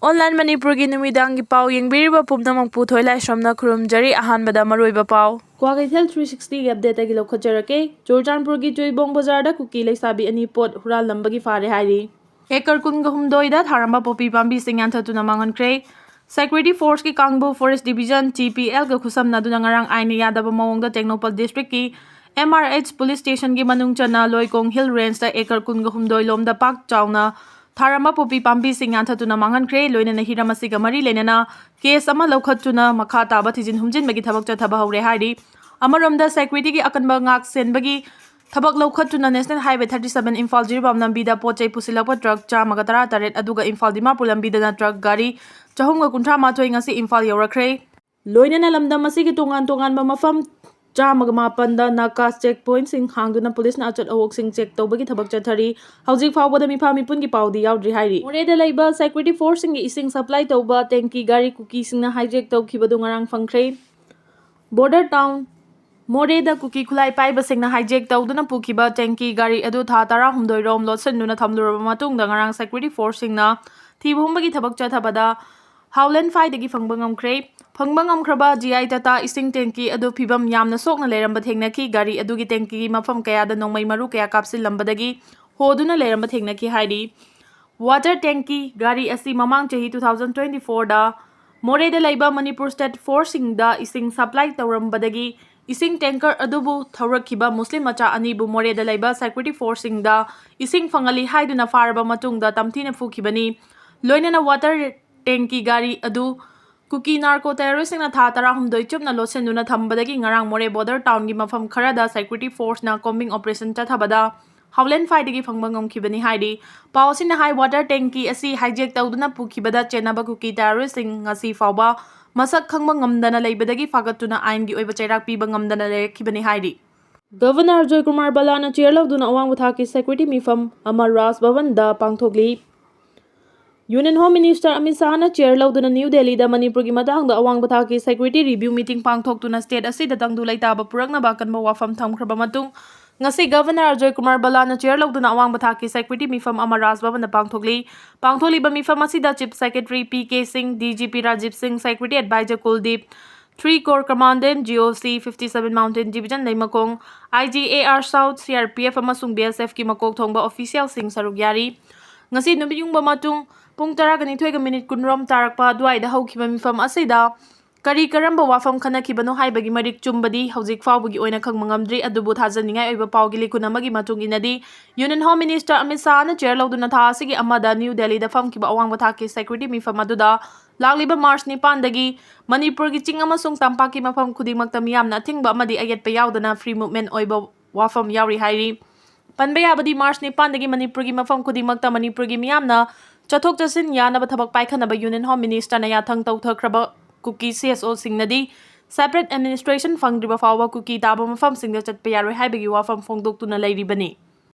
Online manipuri numidangi pau yengbiriba pumnamang puthoi laisramna khurumjari ahanbada maroiba pau. Kukigi 360 update agi lokhajarake. Churachandpurgi Joibong Bazarda Kuki Leisabi ani pot hural lambagi fare hairi. Ekar kunga humdoida tharamba popi pambi singanthatuna mangankre. Security Force ki Kangbu Forest Division TPL ga khusamna duna ngarang aini yadaba mawongda Technopal District ki MRH Police Station ki manung chana Loikong Hill Range da ekar kunga humdoi lomda pak chauna Tharamba popi pambi singanthatuna mangankre loinana hiramasiga mari lenana case ama lokhatuna makha taba thijin humjin bagi thabak chathaba haure hairi. Amaromda security ki akanba ngak senbagi Thabak lokhatuna National Highway 37 Imphal Jiribam lambida pochai pusilakpa truck chamaga tara taret aduga Imphal Dimapur lambida truck gari chahumga kunthra mathoi ngasi Imphal yaurakre. Loinana lamdam asigi tongan-tonganba mafam chamaga mapanda nakas checkpoint sing hangduna police na achat awok sing check tawbagi thabak chathari. Hauzik fawbada mifa mipun ki paudi yaudri hairi. Moreda laiba security force sing ising supply tawba tanki gari kuki singna hijack tawkhibadu ngarang fangkhre. Border town Moreda Kuki Khulai Paiba Singna hijack tawduna pukiba tanki gari adu tha tara humdoi rom lotsanuna thamluraba matungda ngarang security force singna thibumbagi thabak chathabada Howland Faidagi phangba ngamkhre. Phangba ngamkhraba GI Tata ising tanki adu phibam yamna sokna leramba thengnaki gari adugi tanki mafam kayada nongmai maru kaya kapsil lambadagi hoduna leramba thengnaki hairi. Water tanki gari asi mamang chahi 2024 da Moreda laiba Manipur State Force singda ising supply tawrambadagi ising tanker adubu thaurakhiba Muslim macha anibu Moreda laiba security force singda ising fangali haiduna faraba matungda tamthina fukhibani. Loinana water tanki gari adu Kuki narco terrorist na tha tara humdoi chupna lotsenuna thambadagi ngarang more border town gi mafam kharada security force na combing operation chathabada Howland Faidagi phangba ngamkhibani haidi. Pausina high water tanki asi hijack tawduna pukhibada chenaba Kuki terrorist sing ngasi fawba masak khangba ngamdana leibadagi fagatuna ain gi oiba chairak piba ngamdana lekhibani haidi. Governor Joy Kumar Balana chair lawduna awang thaki security mifam Amar Ras Bhavan da pangthokli. Union Home Minister Amit Shah na chair lawduna New Delhi da Manipur gi matangda awang thaki security review meeting pangthoktuna state asida tangdu laitaba puraknaba kanba wafam thamkhraba matung ngasi Governor Joy Kumar Balana chair lawduna awang thaki security mifam Amar Ras Bhavan da pangthokli ba mifam asida Chief Secretary PK Singh DGP Rajiv Singh Security Advisor Kuldeep 3 Corps Commandant GOC 57 Mountain Division Leimakong IGAR South CRPF amasung BSF ki makok thongba official sing saruk yari ngasi numiyungba matung pung 12:20 kunrom tarakpa duaida haukiba mifam asida kari karamba wafam khanakibano haibagi marik chumbadi hauzik fawbugi oina khangmangamdri adubu thajaningai oiba pawgi likun amagi matung inadi Union Home Minister Amit Shah na chair lawduna tha asigi amada New Delhi da famkiba awangba thaki security mifam aduda lagliba March 9 dagi Manipur gi ching amasung tampaki mafam khudingmakta miyamna athingba amadi ayetpa yaudana free movement oiba wafam yauri hairi. Panba yabadi March 9 dagi Manipur gi mafam khudingmakta Manipur gi miyamna chathok chasin yanaba thabak paikhanaba Union Home Minister na yathang tawthakraba Kuki CSO singnadi separate administration fangdriba fawba Kuki taba mafam singda chatpa yaroi haibagi wafam phongdoktuna leiribani.